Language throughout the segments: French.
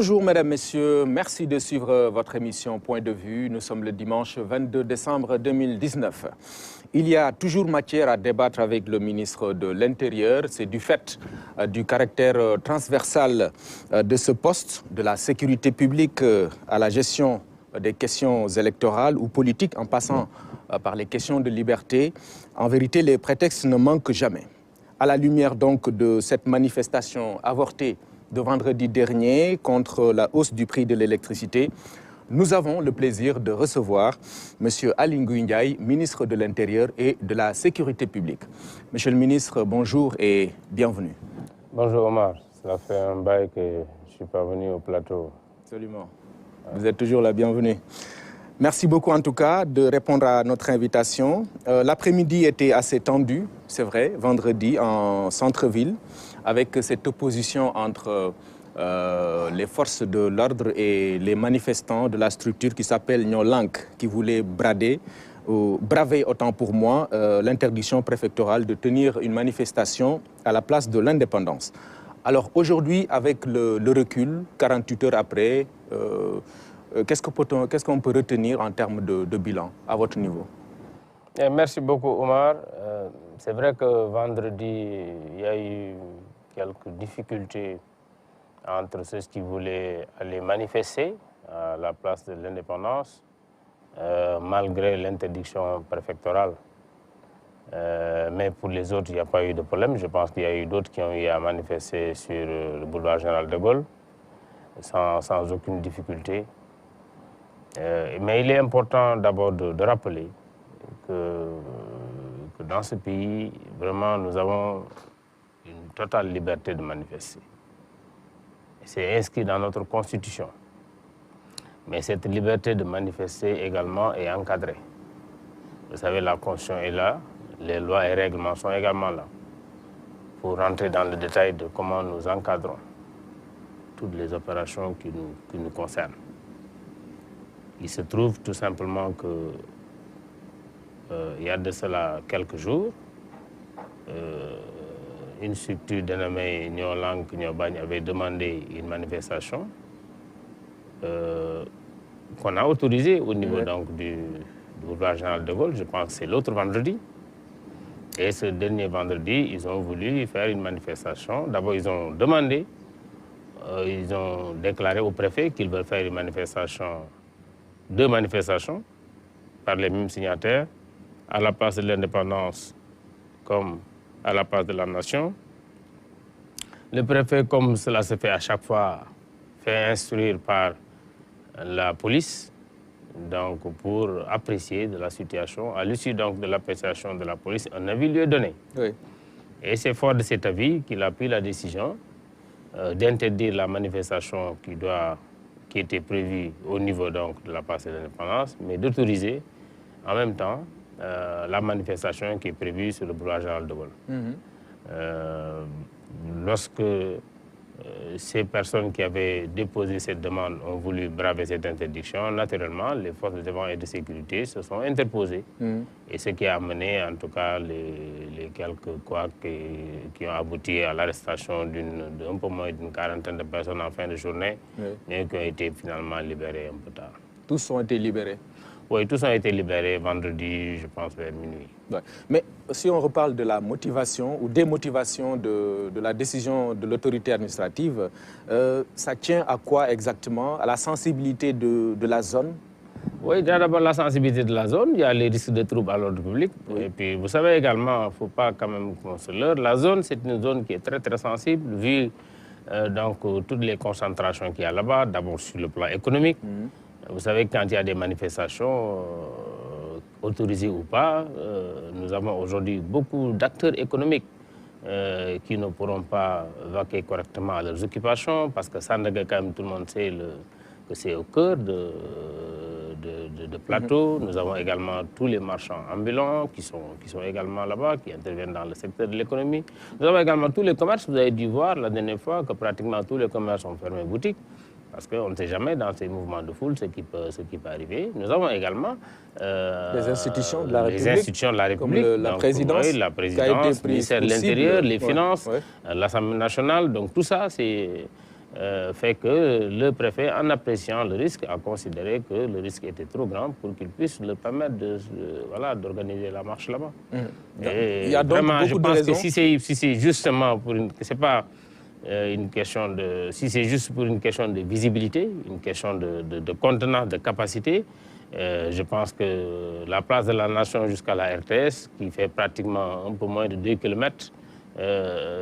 Bonjour mesdames, messieurs, merci de suivre votre émission Point de vue. Nous sommes le dimanche 22 décembre 2019. Il y a toujours matière à débattre avec le ministre de l'Intérieur. C'est du fait du caractère transversal de ce poste, de la sécurité publique à la gestion des questions électorales ou politiques en passant par les questions de liberté. En vérité, les prétextes ne manquent jamais. À la lumière donc de cette manifestation avortée de vendredi dernier contre la hausse du prix de l'électricité, nous avons le plaisir de recevoir M. Aly Ngouille Ndiaye, ministre de l'Intérieur et de la Sécurité publique. Monsieur le ministre, bonjour et bienvenue. Bonjour Omar, cela fait un bail que je ne suis pas venu au plateau. Absolument. Vous êtes toujours la bienvenue. Merci beaucoup en tout cas de répondre à notre invitation. L'après-midi était assez tendu, c'est vrai, vendredi en centre-ville, avec cette opposition entre les forces de l'ordre et les manifestants de la structure qui s'appelle Ñoo Lank, qui voulaient braver autant pour moi l'interdiction préfectorale de tenir une manifestation à la place de l'indépendance. Alors aujourd'hui, avec le recul, 48 heures après, qu'est-ce qu'on peut retenir en termes de bilan à votre niveau? Merci beaucoup Omar. C'est vrai que vendredi, il y a eu quelques difficultés entre ceux qui voulaient aller manifester à la place de l'indépendance, malgré l'interdiction préfectorale. Mais pour les autres, il n'y a pas eu de problème. Je pense qu'il y a eu d'autres qui ont eu à manifester sur le boulevard Général de Gaulle, sans aucune difficulté. Mais il est important d'abord de rappeler que dans ce pays, vraiment, nous avons une totale liberté de manifester. C'est inscrit dans notre Constitution. Mais cette liberté de manifester également est encadrée. Vous savez, la Constitution est là, les lois et règlements sont également là, pour rentrer dans le détail de comment nous encadrons toutes les opérations qui nous concernent. Il se trouve tout simplement que il y a de cela quelques jours, une structure dénommée Ñoo Lank Ñoo Bañ avait demandé une manifestation qu'on a autorisée au niveau donc, du boulevard Général de Gaulle. Je pense que c'est l'autre vendredi. Et ce dernier vendredi, ils ont voulu faire une manifestation. D'abord, ils ont demandé, ils ont déclaré au préfet qu'ils veulent faire une manifestation, deux manifestations par les mêmes signataires, à la place de l'indépendance comme à la place de la nation. Le préfet, comme cela se fait à chaque fois, fait instruire par la police donc pour apprécier de la situation. À l'issue donc de l'appréciation de la police, un avis lui est donné. Oui. Et c'est fort de cet avis qu'il a pris la décision d'interdire la manifestation qui était prévue au niveau donc, de la place de l'indépendance, mais d'autoriser en même temps la manifestation qui est prévue sur le boulevard Général de Gaulle. Lorsque ces personnes qui avaient déposé cette demande ont voulu braver cette interdiction, naturellement, les forces de défense et de sécurité se sont interposées. Et ce qui a amené, en tout cas, les quelques couacs qui ont abouti à l'arrestation d'un peu moins d'une quarantaine de personnes en fin de journée, mais qui ont été finalement libérés un peu tard. Tous ont été libérés? Oui, tous ont été libérés vendredi, je pense, vers minuit. Ouais. Mais si on reparle de la motivation ou démotivation de la décision de l'autorité administrative, ça tient à quoi exactement? À la sensibilité de la zone? Oui, d'abord la sensibilité de la zone, il y a les risques de troubles à l'ordre public. Oui. Et puis vous savez également, il ne faut pas quand même qu'on se leurre, la zone c'est une zone qui est très très sensible, vu donc, toutes les concentrations qu'il y a là-bas, d'abord sur le plan économique. Vous savez, quand il y a des manifestations, autorisées ou pas, nous avons aujourd'hui beaucoup d'acteurs économiques qui ne pourront pas vaquer correctement à leurs occupations, parce que Sandaga, quand même, tout le monde sait que c'est au cœur de plateau. Nous avons également tous les marchands ambulants qui sont également là-bas, qui interviennent dans le secteur de l'économie. Nous avons également tous les commerces. Vous avez dû voir la dernière fois que pratiquement tous les commerces ont fermé boutique. Parce qu'on ne sait jamais dans ces mouvements de foule ce qui peut arriver. Nous avons également les institutions de la République, comme la présidence, oui, la présidence, le ministère de l'Intérieur, les finances, l'Assemblée nationale. Donc tout ça, c'est fait que le préfet, en appréciant le risque, a considéré que le risque était trop grand pour qu'il puisse le permettre d'organiser la marche là-bas. Il y a donc vraiment, beaucoup je pense de raisons. que si c'est justement pour c'est pas une question de, si c'est juste pour une question de visibilité, une question de contenance, de capacité, je pense que la place de la Nation jusqu'à la RTS, qui fait pratiquement un peu moins de 2 km,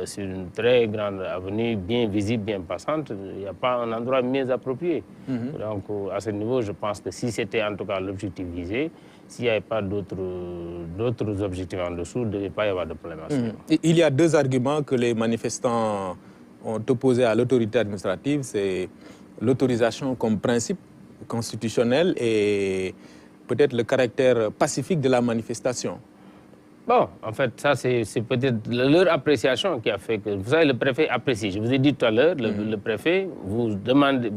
sur une très grande avenue, bien visible, bien passante, il n'y a pas un endroit mieux approprié. Donc, à ce niveau, je pense que si c'était en tout cas l'objectif visé, s'il n'y avait pas d'autres objectifs en dessous, il ne devait pas y avoir de problème à ce niveau. Il y a 2 arguments que les manifestants ont opposés à l'autorité administrative, c'est l'autorisation comme principe constitutionnel et peut-être le caractère pacifique de la manifestation. Bon, en fait, ça, c'est peut-être leur appréciation qui a fait que... Vous savez, le préfet apprécie. Je vous ai dit tout à l'heure, le préfet vous demande...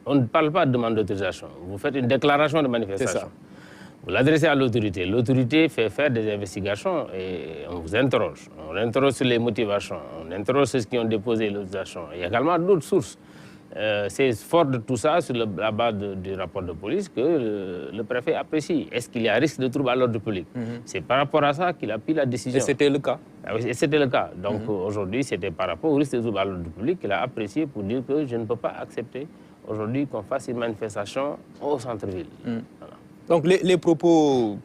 on ne parle pas de demande d'autorisation. Vous faites une déclaration de manifestation. C'est ça. Vous l'adressez à l'autorité. L'autorité fait faire des investigations et on vous interroge. On interroge sur les motivations. On interroge sur ceux qui ont déposé l'autorisation. Il y a également d'autres sources. C'est fort de tout ça, sur la base du rapport de police, que le préfet apprécie. Est-ce qu'il y a risque de trouble à l'ordre public? C'est par rapport à ça qu'il a pris la décision. Et c'était le cas? Ah oui, c'était le cas. Donc aujourd'hui, c'était par rapport au risque de trouble à l'ordre public qu'il a apprécié pour dire que je ne peux pas accepter aujourd'hui qu'on fasse une manifestation au centre-ville. Voilà. Donc les propos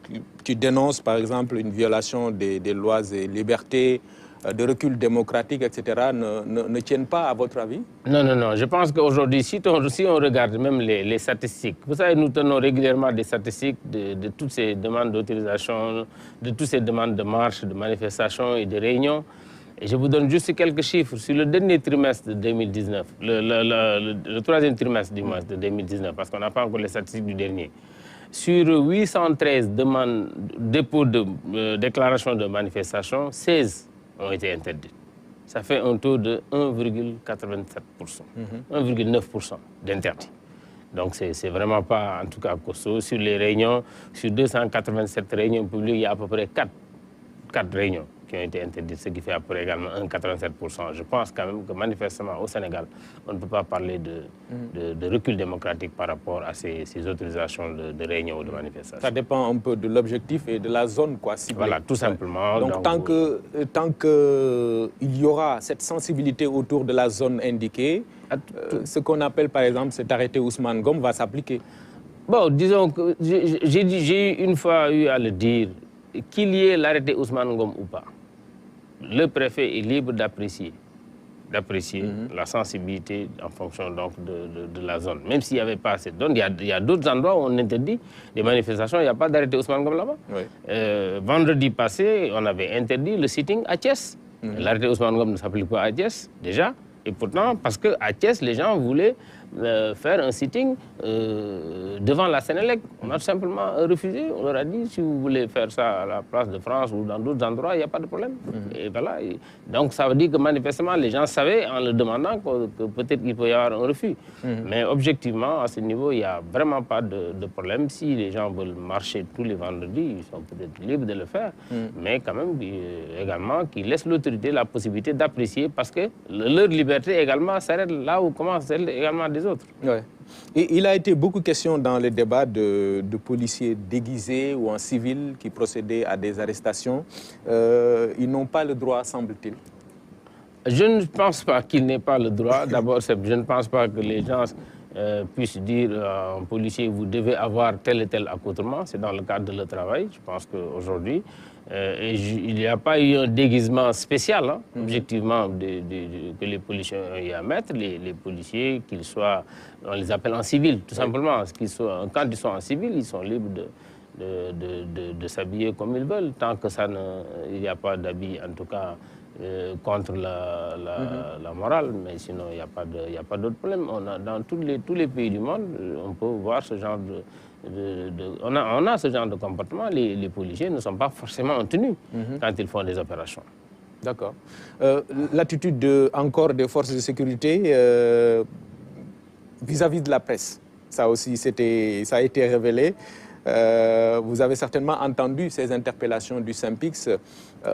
qui dénoncent par exemple une violation des lois et libertés, de recul démocratique, etc., ne tiennent pas à votre avis? Non, non, non. Je pense qu'aujourd'hui, si on regarde même les statistiques, vous savez, nous tenons régulièrement des statistiques de toutes ces demandes d'autorisation, de toutes ces demandes de marche, de manifestation et de réunions. Et je vous donne juste quelques chiffres. Sur le dernier trimestre de 2019, le troisième trimestre du mois de 2019, parce qu'on n'a pas encore les statistiques du dernier, sur 813 demandes, dépôts de déclaration de manifestation, 16 ont été interdites. Ça fait un taux de 1,87%, 1,9% d'interdits. Donc c'est vraiment pas, en tout cas, costaud. Sur les réunions, sur 287 réunions publiques, il y a à peu près 4 réunions qui ont été interdites, ce qui fait à peu près également 1,87%. Je pense quand même que manifestement au Sénégal, on ne peut pas parler de recul démocratique par rapport à ces autorisations de réunions ou de manifestations. Ça dépend un peu de l'objectif et de la zone, quoi, ciblée. Voilà, tout simplement. Donc tant qu'il y aura cette sensibilité autour de la zone indiquée, ce qu'on appelle par exemple cet arrêté Ousmane Ngom va s'appliquer. Bon, disons que j'ai une fois eu à le dire, qu'il y ait l'arrêté Ousmane Ngom ou pas. Le préfet est libre d'apprécier la sensibilité en fonction donc de la zone. Même s'il n'y avait pas cette zone, il y a d'autres endroits où on interdit des manifestations, il n'y a pas d'arrêté Ousmane Ngom là-bas. Oui. Vendredi passé, on avait interdit le sitting à Thiès. L'arrêté Ousmane Ngom ne s'applique pas à Thiès, déjà. Et pourtant, parce qu'à Thiès, les gens voulaient faire un sitting devant la Sénélec. On a tout simplement refusé. On leur a dit, si vous voulez faire ça à la place de France ou dans d'autres endroits, il n'y a pas de problème. Et voilà. Donc ça veut dire que manifestement, les gens savaient en le demandant que peut-être qu'il peut y avoir un refus. Mais objectivement, à ce niveau, il n'y a vraiment pas de problème. Si les gens veulent marcher tous les vendredis, ils sont peut-être libres de le faire. Mais quand même, également, qu'ils laissent l'autorité la possibilité d'apprécier parce que leur liberté également s'arrête là où commence celle également des autres. Ouais. Et il a été beaucoup question dans les débats de policiers déguisés ou en civil qui procédaient à des arrestations. Ils n'ont pas le droit, semble-t-il. Je ne pense pas qu'ils n'aient pas le droit. D'abord, je ne pense pas que les gens puissent dire à un policier, vous devez avoir tel et tel accoutrement. C'est dans le cadre de leur travail. Je pense qu'aujourd'hui, il n'y a pas eu un déguisement spécial, hein, objectivement, que les policiers ont eu à mettre. Les policiers, qu'ils soient, on les appelle en civil, tout simplement. Quand ils sont en civil, ils sont libres de s'habiller comme ils veulent, tant que il n'y a pas d'habit, en tout cas, contre la morale, mais sinon il n'y a pas d'autre problème. Dans tous les pays du monde, on peut voir ce genre on a ce genre de comportement. Les policiers ne sont pas forcément en tenue quand ils font des opérations. D'accord. L'attitude encore des forces de sécurité vis-à-vis de la presse, ça aussi ça a été révélé. Vous avez certainement entendu ces interpellations du SYNPICS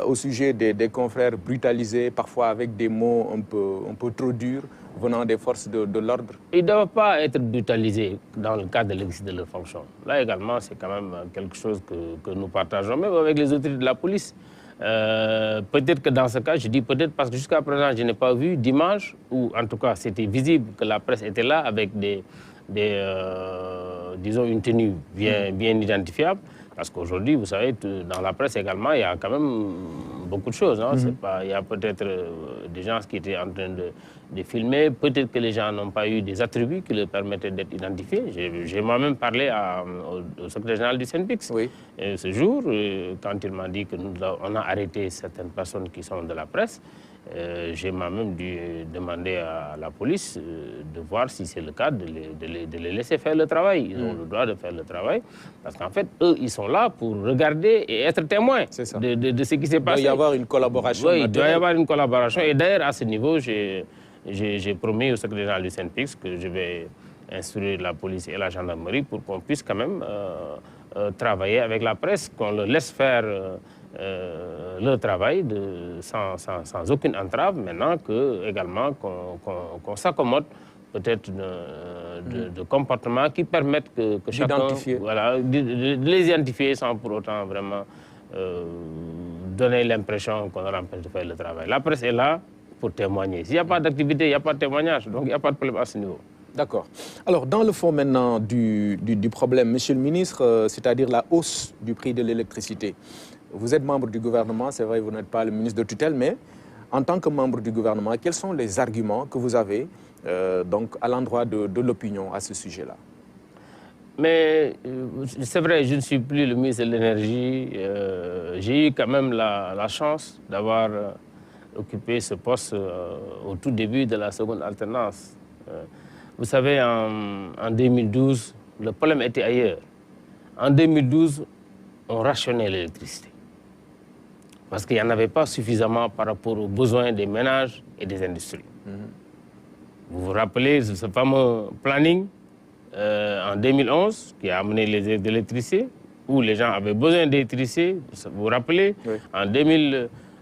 au sujet des confrères brutalisés, parfois avec des mots un peu trop durs, venant des forces de l'ordre? Ils ne doivent pas être brutalisés dans le cadre de l'exercice de leur fonction. Là également, c'est quand même quelque chose que nous partageons, même avec les autorités de la police. Peut-être que dans ce cas, je dis peut-être parce que jusqu'à présent, je n'ai pas vu d'image, ou en tout cas, c'était visible que la presse était là avec disons, une tenue bien identifiable. Parce qu'aujourd'hui, vous savez, dans la presse également, il y a quand même beaucoup de choses. Hein. Il y a peut-être des gens qui étaient en train de filmer. Peut-être que les gens n'ont pas eu des attributs qui leur permettaient d'être identifiés. J'ai moi-même parlé au secrétaire général du SYNPICS. Oui. Ce jour, quand il m'a dit qu'on a arrêté certaines personnes qui sont de la presse, j'ai moi-même dû demander à la police de voir si c'est le cas, de les laisser faire le travail. Ils ont le droit de faire le travail. Parce qu'en fait, eux, ils sont là pour regarder et être témoins de ce qui s'est passé. Il doit y avoir une collaboration. Oui, il doit y avoir une collaboration. Et d'ailleurs, à ce niveau, j'ai promis au secrétaire général du SYNPICS que je vais instruire la police et la gendarmerie pour qu'on puisse quand même travailler avec la presse, qu'on leur laisse faire leur travail sans aucune entrave, maintenant également qu'on s'accommode peut-être de comportements qui permettent que chacun... Voilà, de les identifier sans pour autant vraiment donner l'impression qu'on leur empêche de faire le travail. La presse est là pour témoigner. S'il n'y a pas d'activité, il n'y a pas de témoignage, donc il n'y a pas de problème à ce niveau. D'accord. Alors, dans le fond maintenant du problème, Monsieur le ministre, c'est-à-dire la hausse du prix de l'électricité, vous êtes membre du gouvernement, c'est vrai, vous n'êtes pas le ministre de tutelle, mais en tant que membre du gouvernement, quels sont les arguments que vous avez donc à l'endroit de l'opinion à ce sujet-là? Mais c'est vrai, je ne suis plus le ministre de l'Énergie. J'ai eu quand même la chance d'avoir occupé ce poste au tout début de la seconde alternance. Vous savez, en 2012, le problème était ailleurs. En 2012, on rationnait l'électricité. Parce qu'il n'y en avait pas suffisamment par rapport aux besoins des ménages et des industries. Vous vous rappelez de ce fameux planning en 2011 qui a amené les aides d'électricité, où les gens avaient besoin d'électricité. Vous vous rappelez, oui.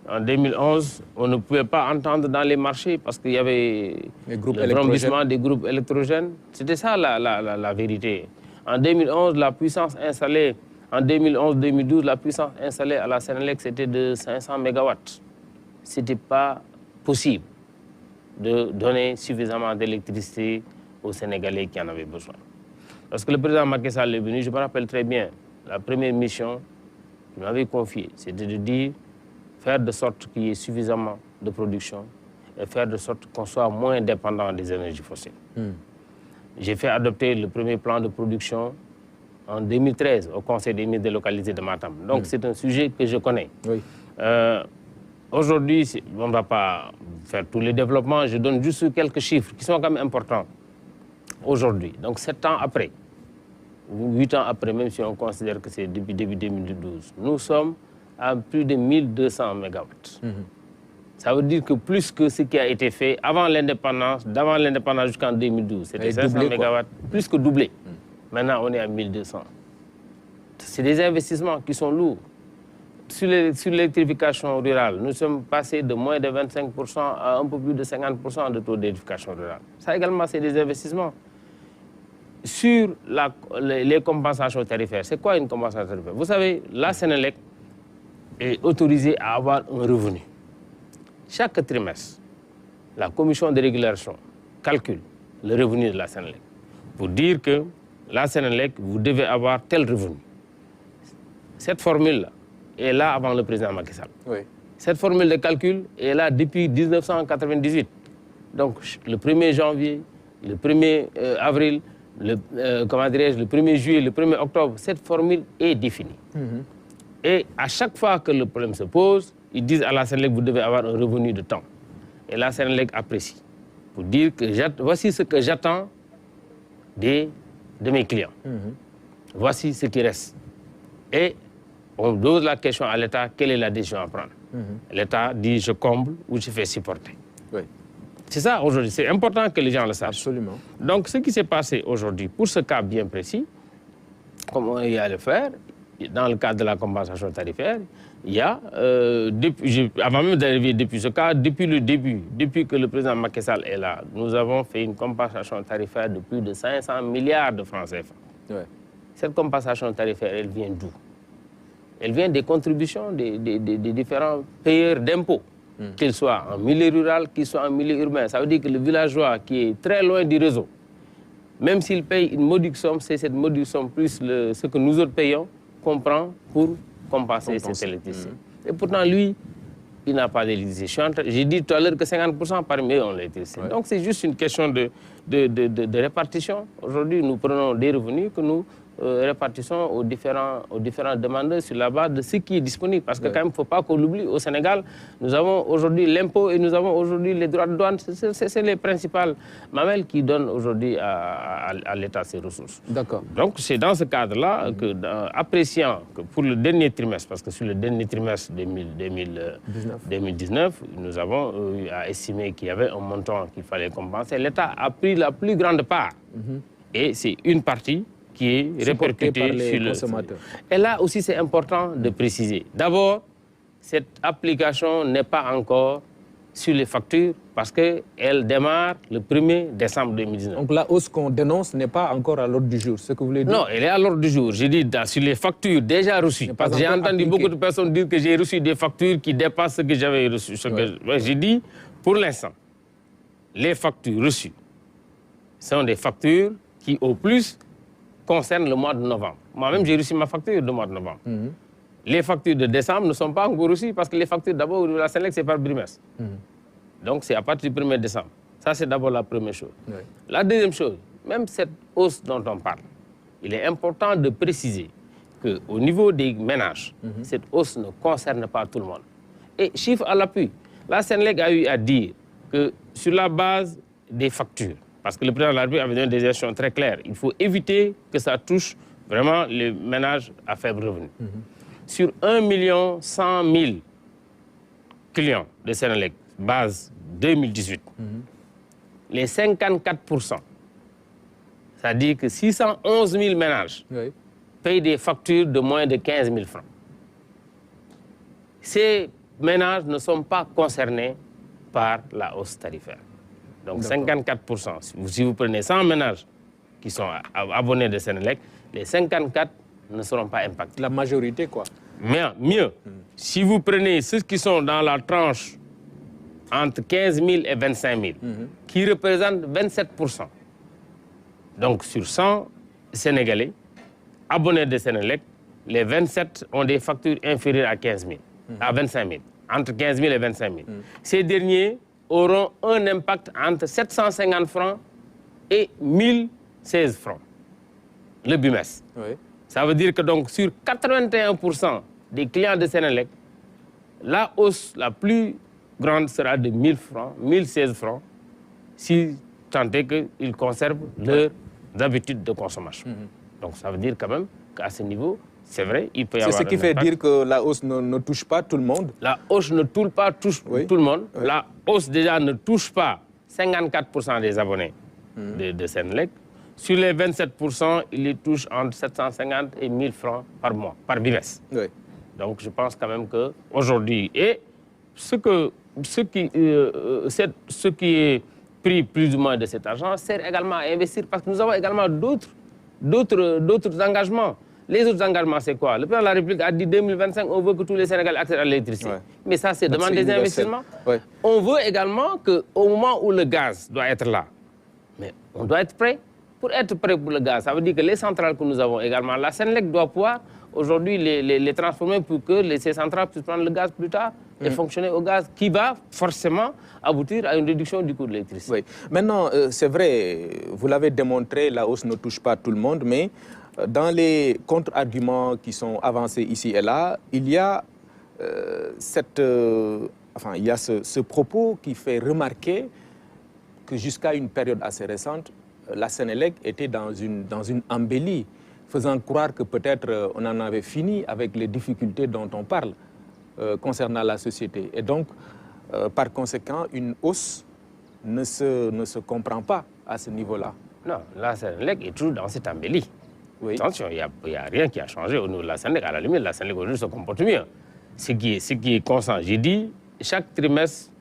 En 2011, on ne pouvait pas entendre dans les marchés parce qu'il y avait le brandissement des groupes électrogènes. C'était ça la vérité. En 2011, la puissance installée, en 2011-2012, la puissance installée à la Sénélec, c'était de 500 MW. Ce n'était pas possible de donner suffisamment d'électricité aux Sénégalais qui en avaient besoin. Lorsque le président Macky Sall est venu, je me rappelle très bien, la première mission qu'il m'avait confiée, c'était de dire, faire de sorte qu'il y ait suffisamment de production et faire de sorte qu'on soit moins dépendant des énergies fossiles. J'ai fait adopter le premier plan de production en 2013 au Conseil des ministres délocalisés de Matam. Donc c'est un sujet que je connais. Oui. Aujourd'hui, on ne va pas faire tous les développements, je donne juste quelques chiffres qui sont quand même importants. Aujourd'hui, donc 7 ans après, 8 ans après, même si on considère que c'est depuis début 2012, nous sommes à plus de 1200 MW. Ça veut dire que plus que ce qui a été fait avant l'indépendance, d'avant l'indépendance jusqu'en 2012, c'était 500 MW, plus que doublé. Maintenant, on est à 1200. C'est des investissements qui sont lourds. Sur l'électrification rurale, nous sommes passés de moins de 25% à un peu plus de 50% de taux d'électrification rurale. Ça également, c'est des investissements. Sur les compensations tarifaires, c'est quoi une compensation tarifaire? Vous savez, la Sénélec est autorisée à avoir un revenu. Chaque trimestre, la commission de régulation calcule le revenu de la Sénélec pour dire que la Sénélec, vous devez avoir tel revenu. Cette formule-là est là avant le président Macky Sall. Oui. Cette formule de calcul est là depuis 1998. Donc, le 1er janvier, le 1er avril, le 1er juillet, le 1er octobre, cette formule est définie. Et à chaque fois que le problème se pose, ils disent à la Sénélec, vous devez avoir un revenu de temps. Et la Sénélec apprécie pour dire que voici ce que j'attends de mes clients. Voici ce qui reste. Et on pose la question à l'État, quelle est la décision à prendre? L'État dit, je comble ou je fais supporter. Oui. C'est ça aujourd'hui, c'est important que les gens le sachent. Absolument. Donc ce qui s'est passé aujourd'hui, pour ce cas bien précis, comme on y a le faire, dans le cadre de la compensation tarifaire, il y a, avant même d'arriver depuis ce cas, depuis le début, depuis que le président Macky Sall est là, nous avons fait une compensation tarifaire de plus de 500 milliards de francs CFA. Ouais. Cette compensation tarifaire, elle vient d'où? Elle vient des contributions des différents payeurs d'impôts, qu'ils soient en milieu rural, qu'ils soient en milieu urbain. Ça veut dire que le villageois qui est très loin du réseau, même s'il paye une modique somme, c'est cette modique somme plus ce que nous autres payons qu'on prend pour compenser cette électricité. Et pourtant, lui, il n'a pas d'électricité. J'ai dit tout à l'heure que 50% parmi eux ont l'électricité. Ouais. Donc c'est juste une question de répartition. Aujourd'hui, nous prenons des revenus que nous répartissons aux différents demandeurs sur la base de ce qui est disponible. Parce que quand même, il ne faut pas qu'on l'oublie. Au Sénégal, nous avons aujourd'hui l'impôt et nous avons aujourd'hui les droits de douane. C'est les principales mamelles qui donnent aujourd'hui à l'État ses ressources. D'accord. Donc c'est dans ce cadre-là que, appréciant que pour le dernier trimestre, parce que sur le dernier trimestre 2019, nous avons eu à estimer qu'il y avait un montant qu'il fallait compenser. L'État a pris la plus grande part. Et c'est une partie qui est répercutée sur le consommateur. Et là aussi, c'est important de préciser. D'abord, cette application n'est pas encore sur les factures parce qu'elle démarre le 1er décembre 2019. Donc la hausse qu'on dénonce n'est pas encore à l'ordre du jour, ce que vous voulez dire? Non, elle est à l'ordre du jour. J'ai dit sur les factures déjà reçues. Parce que j'ai entendu beaucoup de personnes dire que j'ai reçu des factures qui dépassent ce que j'avais reçu. J'ai dit, pour l'instant, les factures reçues sont des factures qui, au plus, concernent le mois de novembre. Moi-même, j'ai reçu ma facture du mois de novembre. Les factures de décembre ne sont pas encore reçues parce que les factures, d'abord, de la Sénélec, c'est par trimestre. Donc, c'est à partir du 1er décembre. Ça, c'est d'abord la première chose. Oui. La deuxième chose, même cette hausse dont on parle, il est important de préciser qu'au niveau des ménages, cette hausse ne concerne pas tout le monde. Et chiffre à l'appui, la Sénélec a eu à dire que sur la base des factures, parce que le président de la République avait donné des instructions très claires, il faut éviter que ça touche vraiment les ménages à faible revenu. Sur 1 100 000 clients de Sénélec, base 2018, les 54%, c'est-à-dire que 611 000 ménages payent des factures de moins de 15 000 francs. Ces ménages ne sont pas concernés par la hausse tarifaire. Donc 54%. Si vous prenez 100 ménages qui sont abonnés de Sénélec, les 54 ne seront pas impactés. La majorité, quoi. Mais mieux, si vous prenez ceux qui sont dans la tranche entre 15 000 et 25 000, qui représentent 27%. Donc sur 100 Sénégalais abonnés de Sénélec, les 27 ont des factures inférieures à 15 000, à 25 000, entre 15 000 et 25 000. Ces derniers auront un impact entre 750 francs et 1016 francs, le bimestre. Oui. Ça veut dire que donc sur 81% des clients de Sénélec, la hausse la plus grande sera de 1000 francs, 1016 francs, si tant est qu'ils conservent leurs habitudes de consommation. Donc ça veut dire quand même qu'à ce niveau, c'est vrai, il peut y avoir. C'est ce qui fait dire que la hausse ne touche pas tout le monde? La hausse ne touche pas tout le monde. Oui. La hausse déjà ne touche pas 54% des abonnés de Sénélec. Sur les 27%, il les touche entre 750 et 1000 francs par mois, par bimestre. Oui. Donc je pense quand même qu'aujourd'hui, et ce qui est pris plus ou moins de cet argent sert également à investir parce que nous avons également d'autres engagements. Les autres engagements, c'est quoi? Le président de la République a dit 2025, on veut que tous les Sénégalais accèdent à l'électricité. Ouais. Mais ça, c'est demander des investissements. Ouais. On veut également qu'au moment où le gaz doit être là, mais on doit être prêt. Pour être prêt pour le gaz, ça veut dire que les centrales que nous avons également, la Sénélec doit pouvoir aujourd'hui les transformer pour que ces centrales puissent prendre le gaz plus tard et fonctionner au gaz, qui va forcément aboutir à une réduction du coût de l'électricité. Oui. Maintenant, c'est vrai, vous l'avez démontré, la hausse ne touche pas tout le monde, mais dans les contre-arguments qui sont avancés ici et là, il y a, ce propos qui fait remarquer que jusqu'à une période assez récente, la Sénélec était dans une embellie, faisant croire que peut-être on en avait fini avec les difficultés dont on parle concernant la société. Et donc, par conséquent, une hausse ne se comprend pas à ce niveau-là. Non, la Sénélec est toujours dans cette embellie. Oui. Attention, il n'y a rien qui a changé au niveau de la Sénélec. À la limite, la Sénélec aujourd'hui se comporte mieux. Ce qui est constant. J'ai dit, chaque trimestre,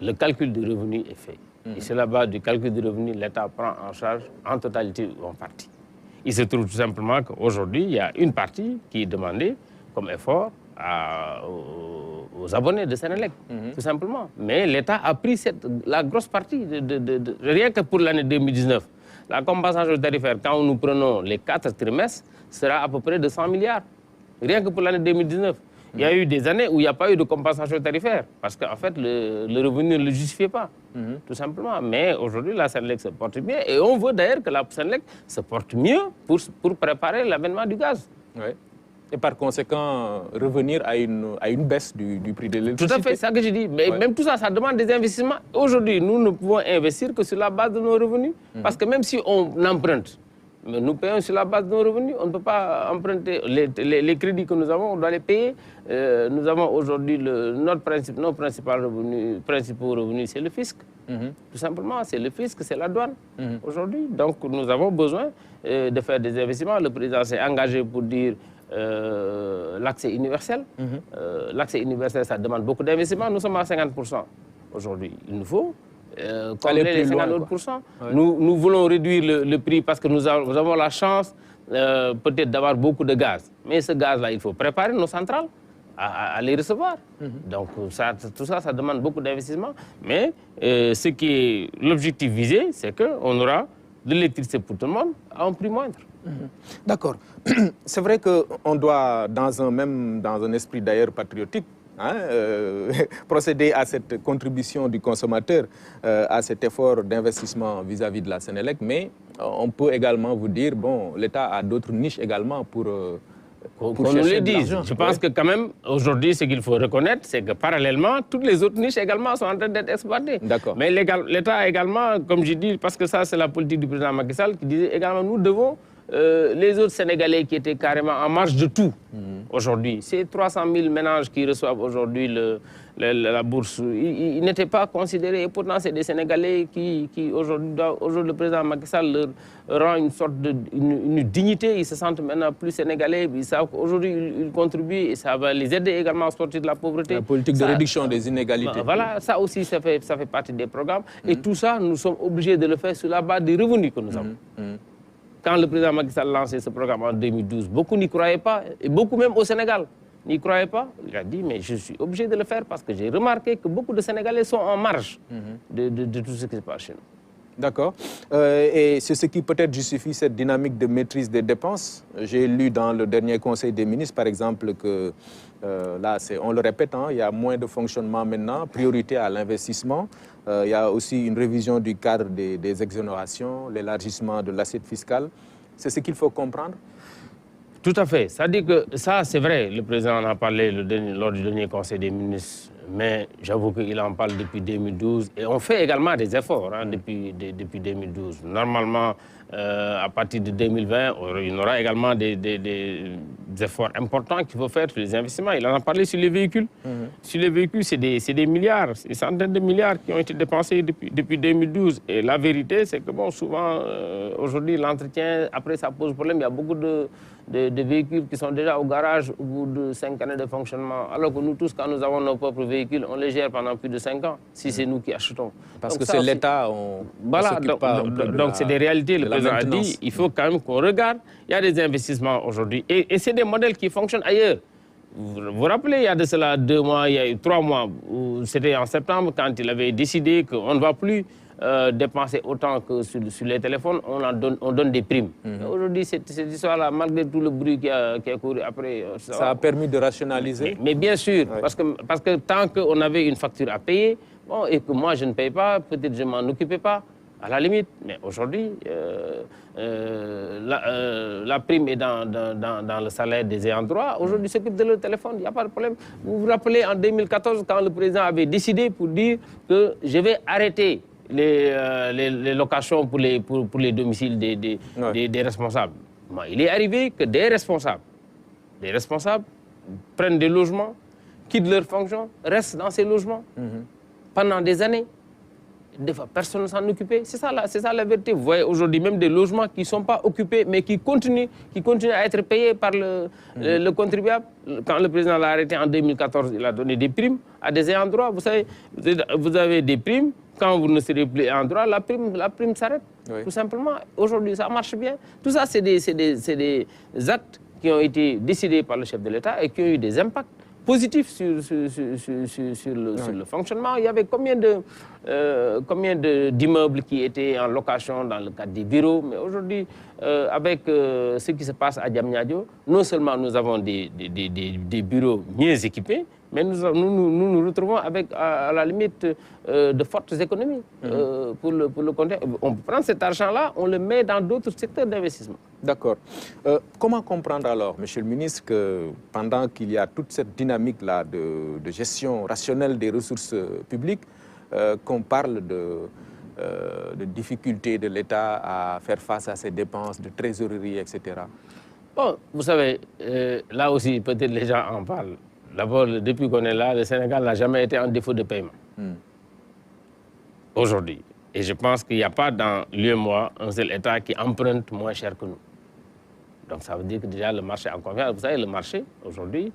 le calcul du revenu est fait. Et sur la base du calcul du revenu, l'État prend en charge en totalité ou en partie. Il se trouve tout simplement qu'aujourd'hui, il y a une partie qui est demandée comme effort aux abonnés de Sénélec, tout simplement. Mais l'État a pris la grosse partie, rien que pour l'année 2019. La compensation tarifaire, quand nous prenons les 4 trimestres, sera à peu près de 100 milliards. Rien que pour l'année 2019. Il y a eu des années où il n'y a pas eu de compensation tarifaire, parce qu'en fait, le revenu ne le justifiait pas, tout simplement. Mais aujourd'hui, la Sénélec se porte bien, et on veut d'ailleurs que la Sénélec se porte mieux pour préparer l'avènement du gaz. Ouais. Et par conséquent, revenir à une baisse du prix de l'électricité. Tout à fait, c'est ça que je dis. Mais même tout ça, ça demande des investissements. Aujourd'hui, nous ne pouvons investir que sur la base de nos revenus. Parce que même si on emprunte, mais nous payons sur la base de nos revenus. On ne peut pas emprunter. Les crédits que nous avons, on doit les payer. Nous avons aujourd'hui nos principaux revenus, c'est le fisc. Tout simplement, c'est le fisc, c'est la douane aujourd'hui. Donc nous avons besoin de faire des investissements. Le président s'est engagé pour dire l'accès universel. L'accès universel, ça demande beaucoup d'investissements. Nous sommes à 50% aujourd'hui. Il nous faut combler les 50%. Nous voulons réduire le prix parce que nous avons la chance peut-être d'avoir beaucoup de gaz. Mais ce gaz-là, il faut préparer nos centrales à les recevoir. Donc tout ça, ça demande beaucoup d'investissements. Mais ce qui est l'objectif visé, c'est qu'on aura de l'électricité pour tout le monde à un prix moindre. D'accord. C'est vrai qu'on doit, dans un esprit d'ailleurs patriotique, procéder à cette contribution du consommateur, à cet effort d'investissement vis-à-vis de la Sénélec, mais on peut également vous dire, bon, l'État a d'autres niches également pour qu'on nous le dise. Je pense que quand même, aujourd'hui, ce qu'il faut reconnaître, c'est que parallèlement, toutes les autres niches également sont en train d'être exploitées. Mais l'État également, comme je dis, parce que ça, c'est la politique du président Macky Sall, qui disait également, nous devons, les autres Sénégalais qui étaient carrément en marge de tout aujourd'hui, ces 300 000 ménages qui reçoivent aujourd'hui la bourse, ils n'étaient pas considérés. Et pourtant, c'est des Sénégalais qui aujourd'hui, le président Macky Sall leur rend une sorte une dignité. Ils se sentent maintenant plus Sénégalais. Ils savent qu'aujourd'hui, ils contribuent et ça va les aider également à sortir de la pauvreté. La politique de réduction des inégalités. Voilà, ça aussi, ça fait partie des programmes. Et tout ça, nous sommes obligés de le faire sur la base des revenus que nous avons. Quand le président Macky Sall a lancé ce programme en 2012, beaucoup n'y croyaient pas, et beaucoup même au Sénégal n'y croyaient pas. Il a dit, mais je suis obligé de le faire parce que j'ai remarqué que beaucoup de Sénégalais sont en marge de tout ce qui se passe chez nous. D'accord. Et c'est ce qui peut-être justifie cette dynamique de maîtrise des dépenses. J'ai lu dans le dernier Conseil des ministres, par exemple, que là, on le répète, il y a moins de fonctionnement maintenant, priorité à l'investissement. Il y a aussi une révision du cadre des exonérations, l'élargissement de l'assiette fiscale. C'est ce qu'il faut comprendre? Tout à fait. Ça dit que ça, c'est vrai. Le président en a parlé lors du dernier Conseil des ministres. Mais j'avoue qu'il en parle depuis 2012. Et on fait également des efforts depuis 2012. Normalement, à partir de 2020, il y aura également des efforts importants qu'il faut faire sur les investissements. Il en a parlé sur les véhicules. Sur les véhicules, c'est des milliards, des centaines de milliards qui ont été dépensés depuis 2012. Et la vérité, c'est que bon, souvent, aujourd'hui, l'entretien, après, ça pose problème. Il y a beaucoup de véhicules qui sont déjà au garage au bout de 5 années de fonctionnement. Alors que nous tous, quand nous avons nos propres véhicules, on les gère pendant plus de 5 ans, si c'est nous qui achetons. Parce que c'est l'État, voilà, donc c'est des réalités. Le président a dit, il faut quand même qu'on regarde. Il y a des investissements aujourd'hui. Et c'est des modèles qui fonctionnent ailleurs. Vous vous rappelez, il y a de cela 2 mois, il y a eu 3 mois, c'était en septembre, quand il avait décidé qu'on ne va plus dépenser autant que sur les téléphones, on donne des primes. Aujourd'hui, cette histoire-là, malgré tout le bruit qui a couru après... Ça a permis de rationaliser. Mais bien sûr, parce que tant qu'on avait une facture à payer, bon, et que moi je ne paye pas, peut-être je ne m'en occupais pas, à la limite. Mais aujourd'hui, la prime est dans le salaire des ayants droit. Aujourd'hui, ils s'occupent de leur téléphone, il n'y a pas de problème. Vous vous rappelez en 2014, quand le président avait décidé pour dire que je vais arrêter les locations pour les domiciles des responsables. Bon, il est arrivé que des responsables prennent des logements, quittent leurs fonctions, restent dans ces logements pendant des années. des fois, personne ne s'en occupait. C'est ça la vérité. Vous voyez aujourd'hui même des logements qui ne sont pas occupés, mais qui continuent à être payés par le contribuable. Quand le président l'a arrêté en 2014, il a donné des primes à des ayants droit. Vous savez, vous avez des primes. Quand vous ne serez plus en droit, la prime s'arrête. Oui. Tout simplement. Aujourd'hui, ça marche bien. Tout ça, c'est des actes qui ont été décidés par le chef de l'État et qui ont eu des impacts positifs sur le fonctionnement. Il y avait combien d'immeubles qui étaient en location dans le cadre des bureaux. Mais aujourd'hui, avec ce qui se passe à Diamniadio, non seulement nous avons des bureaux mieux équipés, mais nous retrouvons avec, à la limite, de fortes économies pour le contexte. On prend cet argent-là, on le met dans d'autres secteurs d'investissement. D'accord. Comment comprendre alors, Monsieur le ministre, que pendant qu'il y a toute cette dynamique-là de gestion rationnelle des ressources publiques, qu'on parle de difficultés de l'État à faire face à ses dépenses de trésorerie, etc. Bon, vous savez, là aussi, peut-être les gens en parlent. D'abord, depuis qu'on est là, le Sénégal n'a jamais été en défaut de paiement. Aujourd'hui. Et je pense qu'il n'y a pas dans l'UEMOA un seul État qui emprunte moins cher que nous. Donc ça veut dire que déjà le marché en confiance. Vous savez, le marché, aujourd'hui,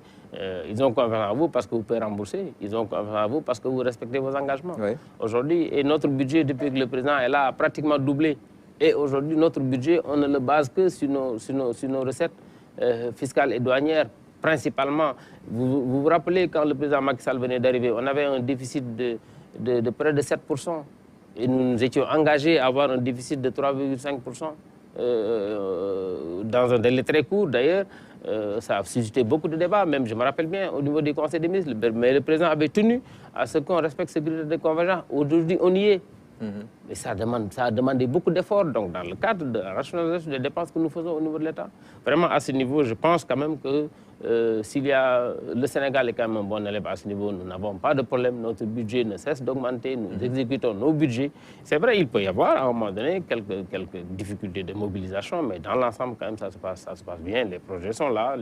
ils ont confiance en vous parce que vous pouvez rembourser. Ils ont confiance en vous parce que vous respectez vos engagements. Oui. Aujourd'hui, et notre budget, depuis que le président est là, a pratiquement doublé. Et aujourd'hui, notre budget, on ne le base que sur nos recettes fiscales et douanières. Principalement, vous vous rappelez quand le président Macky Sall venait d'arriver, on avait un déficit de près de 7%. Et nous nous étions engagés à avoir un déficit de 3,5%. Dans un délai très court, d'ailleurs, ça a suscité beaucoup de débats, même je me rappelle bien, au niveau du Conseil des ministres. Mais le président avait tenu à ce qu'on respecte ce critère de convergence. Aujourd'hui, on y est. Mais ça a demandé beaucoup d'efforts. Donc, dans le cadre de la rationalisation des dépenses que nous faisons au niveau de l'État, vraiment à ce niveau, je pense quand même que le Sénégal est quand même un bon élève à ce niveau. Nous n'avons pas de problème. Notre budget ne cesse d'augmenter. Nous exécutons nos budgets. C'est vrai, il peut y avoir à un moment donné quelques difficultés de mobilisation, mais dans l'ensemble, quand même, ça se passe bien. Les projets sont là,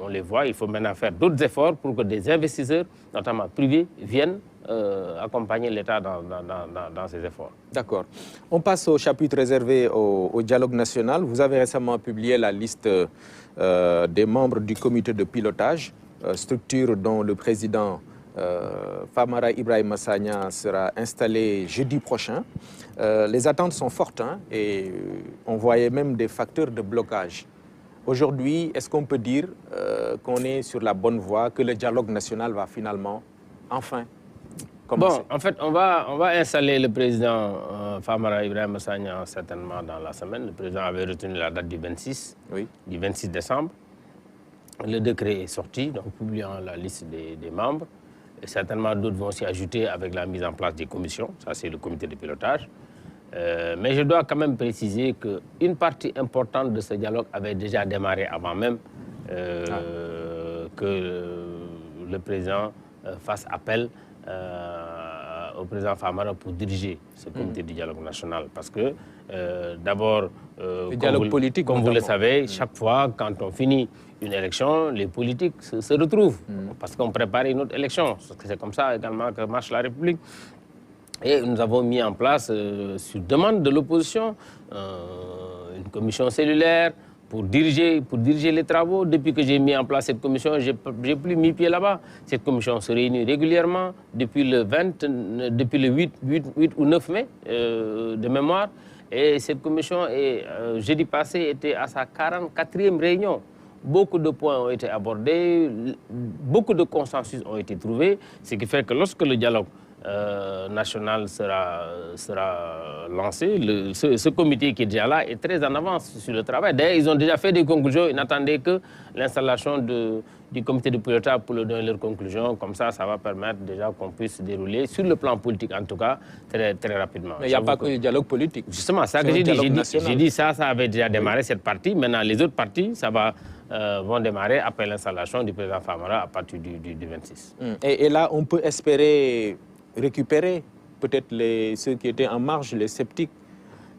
on les voit. Il faut maintenant faire d'autres efforts pour que des investisseurs, notamment privés, viennent accompagner l'État dans ses efforts. D'accord. On passe au chapitre réservé au dialogue national. Vous avez récemment publié la liste des membres du comité de pilotage, structure dont le président Famara Ibrahima Sagna sera installé jeudi prochain. Les attentes sont fortes et on voyait même des facteurs de blocage. Aujourd'hui, est-ce qu'on peut dire qu'on est sur la bonne voie, que le dialogue national va finalement, enfin, commencer? Bon, en fait, on va installer le président Famara Ibrahima Sagna certainement dans la semaine. Le président avait retenu la date du 26, du 26 décembre. Le décret est sorti, donc publiant la liste des membres. Et certainement d'autres vont s'y ajouter avec la mise en place des commissions. Ça, c'est le comité de pilotage. Mais je dois quand même préciser qu'une partie importante de ce dialogue avait déjà démarré avant même que le président fasse appel au président Famara pour diriger ce comité du dialogue national. Parce que d'abord, comme vous le savez, chaque fois quand on finit une élection, les politiques se retrouvent parce qu'on prépare une autre élection. C'est comme ça également que marche la République. Et nous avons mis en place, sur demande de l'opposition, une commission cellulaire pour diriger les travaux. Depuis que j'ai mis en place cette commission, je n'ai plus mis pied là-bas. Cette commission se réunit régulièrement depuis le 8 ou 9 mai de mémoire. Et cette commission, jeudi passé, était à sa 44e réunion. Beaucoup de points ont été abordés, beaucoup de consensus ont été trouvés, ce qui fait que lorsque le dialogue national sera lancé, ce comité qui est déjà là est très en avance sur le travail. D'ailleurs, ils ont déjà fait des conclusions, ils n'attendaient que l'installation du comité de pilotage pour leur donner leurs conclusions. Comme ça, ça va permettre déjà qu'on puisse dérouler, sur le plan politique en tout cas, très, très rapidement. Mais il n'y a pas que le dialogue politique. Justement, ça que j'ai dit, ça avait déjà démarré cette partie. Maintenant, les autres parties, vont démarrer après l'installation du président Famara à partir du 26. Et là, on peut espérer récupérer peut-être ceux qui étaient en marge, les sceptiques,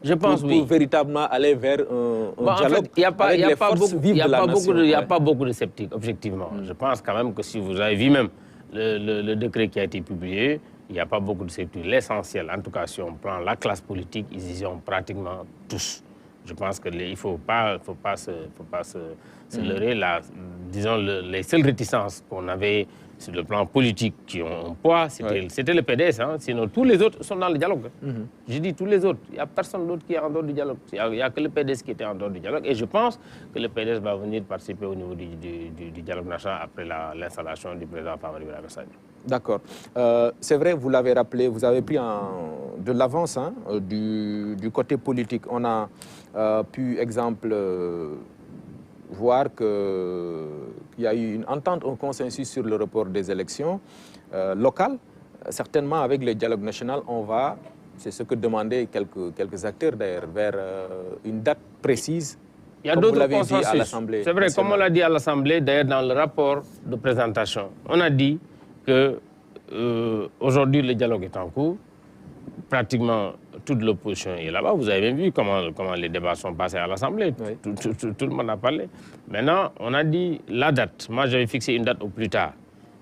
je pense, pour véritablement aller vers un dialogue avec les forces vives de la nation. Il n'y a pas beaucoup de sceptiques, objectivement. Je pense quand même que si vous avez vu même le décret qui a été publié, il n'y a pas beaucoup de secteurs. L'essentiel, en tout cas, si on prend la classe politique, ils y ont pratiquement tous. Je pense qu'il ne faut pas se leurrer. Disons, les seules réticences qu'on avait sur le plan politique qui ont un poids, c'était le PDS. Hein. Sinon, tous les autres sont dans le dialogue. Je dis tous les autres. Il n'y a personne d'autre qui est en dehors du dialogue. Il n'y a que le PDS qui était en dehors du dialogue. Et je pense que le PDS va venir participer au niveau du dialogue national après l'installation du président Famara Ibrahima Sagna. D'accord. C'est vrai, vous l'avez rappelé, vous avez pris de l'avance hein, du côté politique. On a pu, exemple, voir qu'il y a eu une entente, un consensus sur le report des élections locales. Certainement, avec le dialogue national, on va, c'est ce que demandaient quelques acteurs d'ailleurs, vers une date précise. Il y a d'autres consensus. C'est vrai, comme on l'a dit à l'Assemblée, d'ailleurs dans le rapport de présentation, on a dit que aujourd'hui le dialogue est en cours. Pratiquement toute l'opposition est là-bas. Vous avez vu comment les débats sont passés à l'Assemblée. Oui. Tout le monde a parlé. Maintenant, on a dit la date. Moi, j'avais fixé une date au plus tard.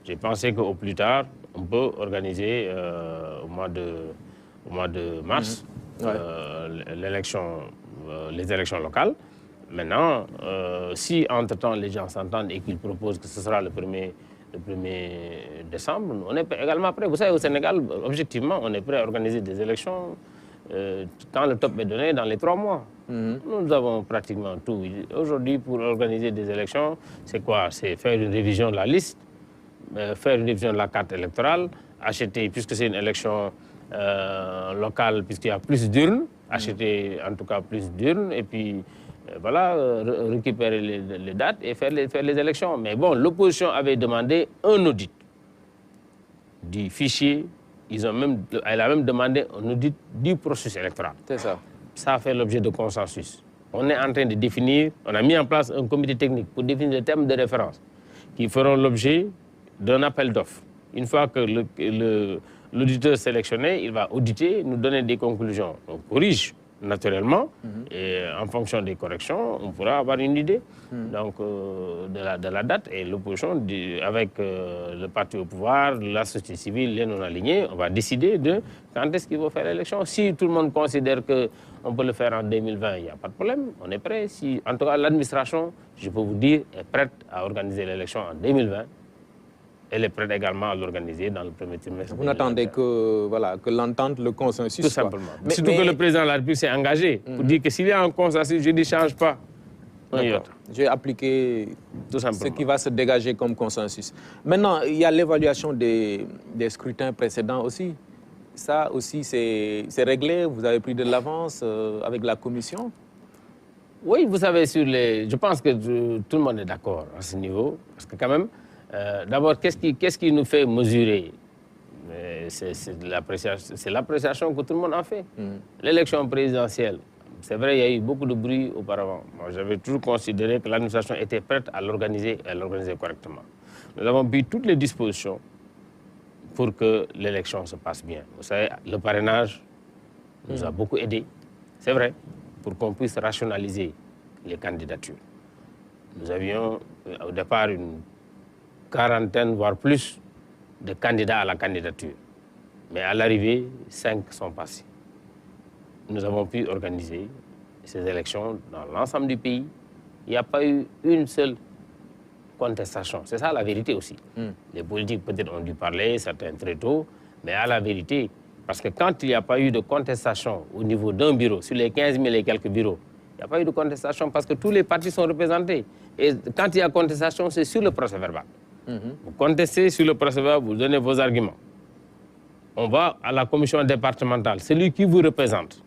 J'ai pensé qu'au plus tard, on peut organiser au mois de mars les élections locales. Maintenant, si entre-temps les gens s'entendent et qu'ils proposent que ce sera le 1er décembre, on est également prêt. Vous savez, au Sénégal, objectivement, on est prêt à organiser des élections quand le top est donné dans les 3 mois. Nous avons pratiquement tout. Aujourd'hui, pour organiser des élections, c'est quoi? C'est faire une révision de la liste, faire une révision de la carte électorale, acheter, puisque c'est une élection locale, puisqu'il y a plus d'urnes, acheter en tout cas plus d'urnes, et puis voilà, récupérer les dates et faire les élections. Mais bon, l'opposition avait demandé un audit du fichier. Elle a même demandé un audit du processus électoral. C'est ça. Ça a fait l'objet de consensus. On est en train de définir, on a mis en place un comité technique pour définir les termes de référence qui feront l'objet d'un appel d'offres. Une fois que l'auditeur sélectionné, il va auditer, nous donner des conclusions. On corrige naturellement, et en fonction des corrections, on pourra avoir une idée donc, de la date. Et l'opposition, avec le parti au pouvoir, la société civile, les non-alignés, on va décider de quand est-ce qu'il faut faire l'élection. Si tout le monde considère qu'on peut le faire en 2020, il n'y a pas de problème, on est prêt. Si, en tout cas, l'administration, je peux vous dire, est prête à organiser l'élection en 2020. Elle est prête également à l'organiser dans le premier trimestre. Vous n'attendez que l'entente, le consensus. Tout simplement. Surtout que le président de la République s'est engagé pour dire que s'il y a un consensus, je ne change pas. J'ai appliqué ce qui va se dégager comme consensus. Maintenant, il y a l'évaluation des scrutins précédents aussi. Ça aussi, c'est réglé. Vous avez pris de l'avance avec la commission? Oui, vous savez, je pense que tout le monde est d'accord à ce niveau. Parce que quand même, d'abord, qu'est-ce qui nous fait mesurer? C'est l'appréciation que tout le monde en fait. L'élection présidentielle, c'est vrai, il y a eu beaucoup de bruit auparavant. Moi, j'avais toujours considéré que l'administration était prête à l'organiser et à l'organiser correctement. Nous avons pris toutes les dispositions pour que l'élection se passe bien. Vous savez, le parrainage nous a beaucoup aidés, c'est vrai, pour qu'on puisse rationaliser les candidatures. Nous avions au départ une quarantaine, voire plus, de candidats à la candidature. Mais à l'arrivée, 5 sont passés. Nous avons pu organiser ces élections dans l'ensemble du pays. Il n'y a pas eu une seule contestation. C'est ça la vérité aussi. Les politiques peut-être ont dû parler, certains très tôt, mais à la vérité, parce que quand il n'y a pas eu de contestation au niveau d'un bureau, sur les 15 000 et quelques bureaux, il n'y a pas eu de contestation parce que tous les partis sont représentés. Et quand il y a contestation, c'est sur le procès-verbal. Vous contestez sur le procès-verbal, vous donnez vos arguments. On va à la commission départementale. Celui qui vous représente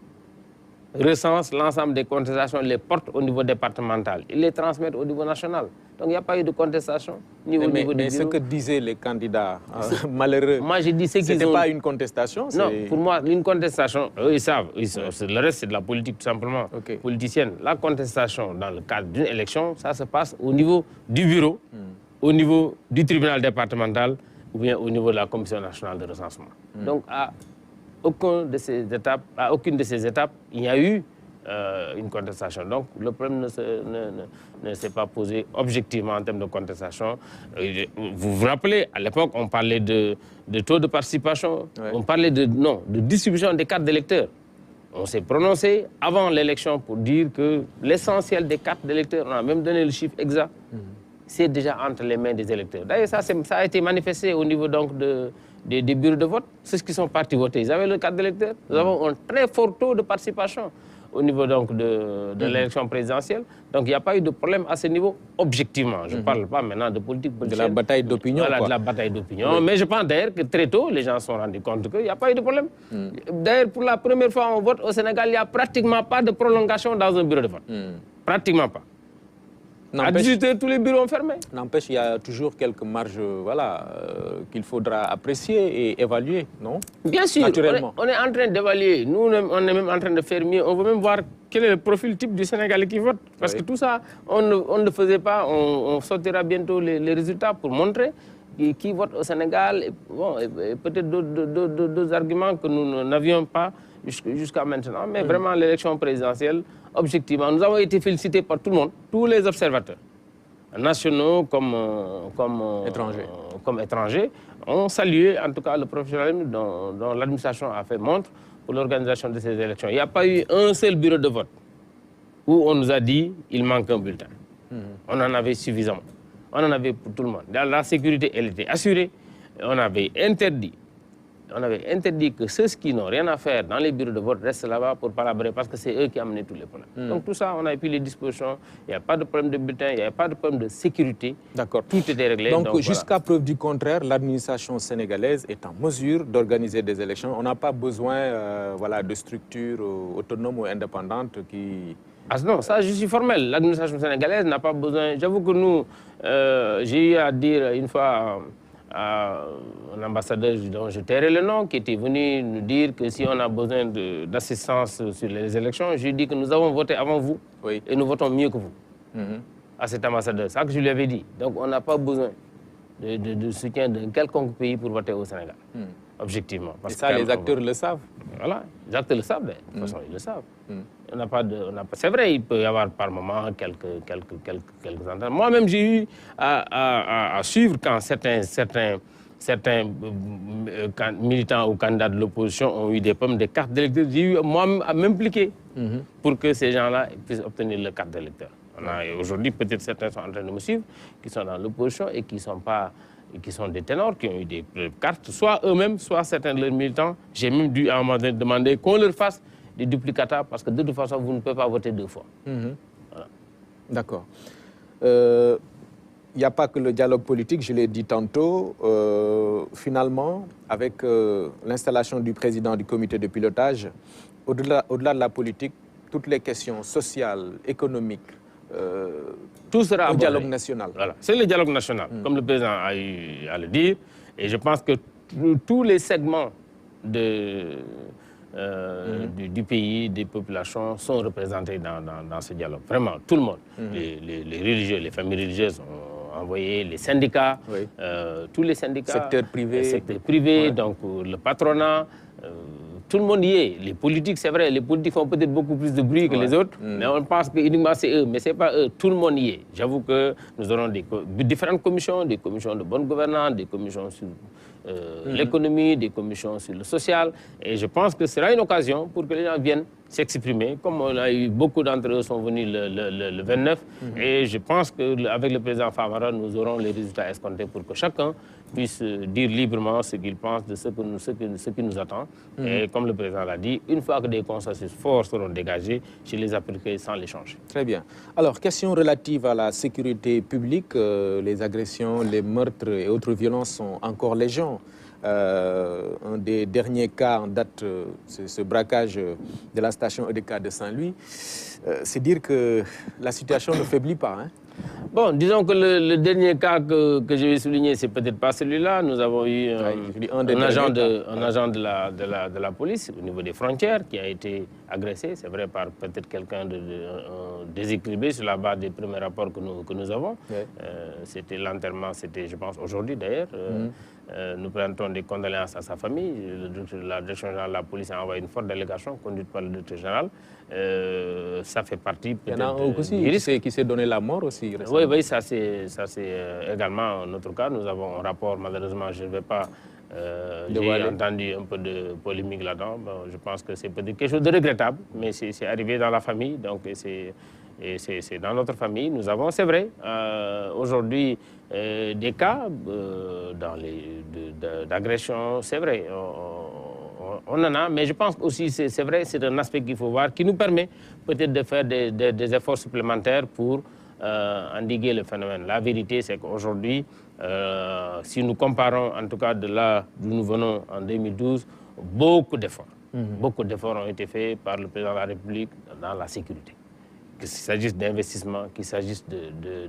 recense l'ensemble des contestations, les porte au niveau départemental. Il les transmet au niveau national. Donc il n'y a pas eu de contestation au niveau du mais ce que disaient les candidats malheureux, moi, je dis ce c'était pas une contestation? Non, pour moi, une contestation, eux, ils savent. Le reste, c'est de la politique, tout simplement, politicienne. La contestation, dans le cadre d'une élection, ça se passe au niveau du bureau, au niveau du tribunal départemental ou bien au niveau de la commission nationale de recensement. Donc, à aucune de ces étapes, il n'y a eu une contestation. Donc le problème ne s'est pas posé objectivement en termes de contestation. Vous vous rappelez, à l'époque, on parlait de taux de participation, on parlait de distribution des cartes d'électeurs. On s'est prononcé avant l'élection pour dire que l'essentiel des cartes d'électeurs, on a même donné le chiffre exact, c'est déjà entre les mains des électeurs. D'ailleurs, ça a été manifesté au niveau donc des bureaux de vote. Ceux qui sont partis voter, ils avaient le carte d'électeur. Nous avons un très fort taux de participation au niveau donc de l'élection présidentielle. Donc il n'y a pas eu de problème à ce niveau, objectivement. Je ne parle pas maintenant de politique politicienne. De la bataille d'opinion. Voilà, de la bataille d'opinion. Mais je pense d'ailleurs que très tôt, les gens se sont rendus compte qu'il n'y a pas eu de problème. D'ailleurs, pour la première fois on vote au Sénégal, il n'y a pratiquement pas de prolongation dans un bureau de vote. Pratiquement pas. À 18h, tous les bureaux ont fermé. N'empêche, il y a toujours quelques marges qu'il faudra apprécier et évaluer, non? Bien sûr, naturellement. On est en train d'évaluer. Nous, on est même en train de faire mieux. On veut même voir quel est le profil type du Sénégalais qui vote. Parce que tout ça, on ne le faisait pas. On sortira bientôt les résultats pour montrer qui vote au Sénégal. Et peut-être d'autres arguments que nous n'avions pas jusqu'à maintenant. Mais vraiment, l'élection présidentielle, objectivement, nous avons été félicités par tout le monde, tous les observateurs, nationaux comme étrangers, ont salué en tout cas le professionnalisme dont l'administration a fait montre pour l'organisation de ces élections. Il n'y a pas eu un seul bureau de vote où on nous a dit qu'il manque un bulletin. On en avait suffisamment. On en avait pour tout le monde. La sécurité, elle était assurée. On avait interdit que ceux qui n'ont rien à faire dans les bureaux de vote restent là-bas pour palabrer parce que c'est eux qui ont amené tous les problèmes. Donc tout ça, on a pris les dispositions. Il n'y a pas de problème de bulletin, il n'y a pas de problème de sécurité. D'accord. Tout était réglé. Donc jusqu'à preuve du contraire, l'administration sénégalaise est en mesure d'organiser des élections. On n'a pas besoin de structures autonomes ou indépendantes qui... Ah non, ça, je suis formel. L'administration sénégalaise n'a pas besoin... J'avoue que nous, j'ai eu à dire une fois... un ambassadeur dont je tairai le nom, qui était venu nous dire que si on a besoin d'assistance sur les élections, je lui ai dit que nous avons voté avant vous et nous votons mieux que vous. À cet ambassadeur, c'est ça que je lui avais dit. Donc on n'a pas besoin de soutien d'un quelconque pays pour voter au Sénégal, objectivement. Parce et ça, les acteurs le savent. Voilà, les acteurs le savent, de toute façon, ils le savent. C'est vrai, il peut y avoir par moment quelques ententes. Moi-même, j'ai eu à suivre quand certains militants ou candidats de l'opposition ont eu des problèmes de cartes d'électeurs. J'ai eu moi-même à m'impliquer pour que ces gens-là puissent obtenir leur carte d'électeur. Aujourd'hui, peut-être certains sont en train de me suivre, qui sont dans l'opposition et qui sont des ténors, qui ont eu des cartes, soit eux-mêmes, soit certains de leurs militants. J'ai même dû à un moment donné demander qu'on leur fasse des duplicata, parce que de toute façon, vous ne pouvez pas voter deux fois. Voilà. D'accord. Il n'y a pas que le dialogue politique, je l'ai dit tantôt. Finalement, avec l'installation du président du comité de pilotage, au-delà de la politique, toutes les questions sociales, économiques, tout sera au dialogue national. Voilà. C'est le dialogue national, comme le président a eu à le dire. Et je pense que tous les segments du pays, des populations sont représentés dans ce dialogue. Vraiment, tout le monde. Les religieux, les familles religieuses ont envoyé, les syndicats, tous les syndicats. Secteur privé, donc le patronat. Tout le monde y est. Les politiques, c'est vrai, les politiques font peut-être beaucoup plus de bruit que les autres, mais on pense que uniquement c'est eux, mais ce n'est pas eux. Tout le monde y est. J'avoue que nous aurons différentes commissions, des commissions de bonne gouvernance, des commissions sur l'économie, des commissions sur le social, et je pense que ce sera une occasion pour que les gens viennent s'exprimer, comme on a eu beaucoup d'entre eux sont venus le 29, et je pense qu'avec le président Famara, nous aurons les résultats escomptés pour que chacun puisse dire librement ce qu'il pense de ce qui nous attend. Et comme le président l'a dit, une fois que des consensus forts seront dégagés, je les appliquerai sans les changer. Très bien. Alors, question relative à la sécurité publique, les agressions, les meurtres et autres violences sont encore légion. Un des derniers cas en date, c'est ce braquage de la station EDK de Saint-Louis. C'est dire que la situation ne faiblit pas, hein? Bon, disons que le dernier cas que je vais souligner, c'est peut-être pas celui-là. Nous avons eu un agent de la police au niveau des frontières qui a été agressé, c'est vrai, par peut-être quelqu'un de déséquilibré sur la base des premiers rapports que nous avons. Ouais. C'était l'enterrement, c'était, je pense, aujourd'hui d'ailleurs. Nous présentons des condoléances à sa famille. La direction générale de la police a envoyé une forte délégation conduite par le directeur général. Ça fait partie peut-être. Il y en a aussi qui s'est donné la mort aussi récemment. Oui, oui, ça c'est également notre cas. Nous avons un rapport, malheureusement, je ne vais pas. J'ai entendu un peu de polémique là-dedans. Bon, je pense que c'est peut-être quelque chose de regrettable, mais c'est arrivé dans la famille, donc c'est dans notre famille. Nous avons, c'est vrai, aujourd'hui des cas d'agression, c'est vrai. On en a, mais je pense aussi, c'est vrai, c'est un aspect qu'il faut voir, qui nous permet peut-être de faire des efforts supplémentaires pour endiguer le phénomène. La vérité, c'est qu'aujourd'hui, si nous comparons, en tout cas de là d'où nous venons en 2012, beaucoup d'efforts ont été faits par le président de la République dans la sécurité. Qu'il s'agisse d'investissement, qu'il s'agisse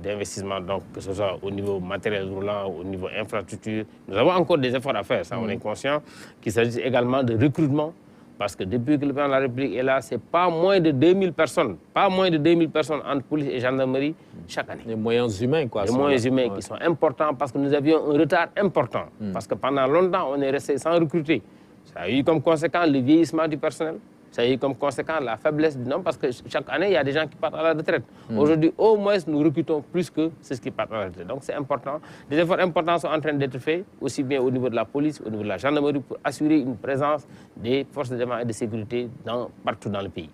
d'investissement, donc que ce soit au niveau matériel roulant, au niveau infrastructure. Nous avons encore des efforts à faire, ça on est conscient. Qu'il s'agisse également de recrutement, parce que depuis que le président de la République est là, c'est pas moins de 2000 personnes, entre police et gendarmerie chaque année. Les moyens humains, quoi. Les moyens humains qui sont importants parce que nous avions un retard important. Parce que pendant longtemps, on est resté sans recruter. Ça a eu comme conséquence le vieillissement du personnel. Ça a eu comme conséquence la faiblesse du nombre parce que chaque année, il y a des gens qui partent à la retraite. Aujourd'hui, au moins, nous recrutons plus que ceux qui partent à la retraite. Donc, c'est important. Des efforts importants sont en train d'être faits, aussi bien au niveau de la police, au niveau de la gendarmerie, pour assurer une présence des forces de défense et de sécurité partout dans le pays.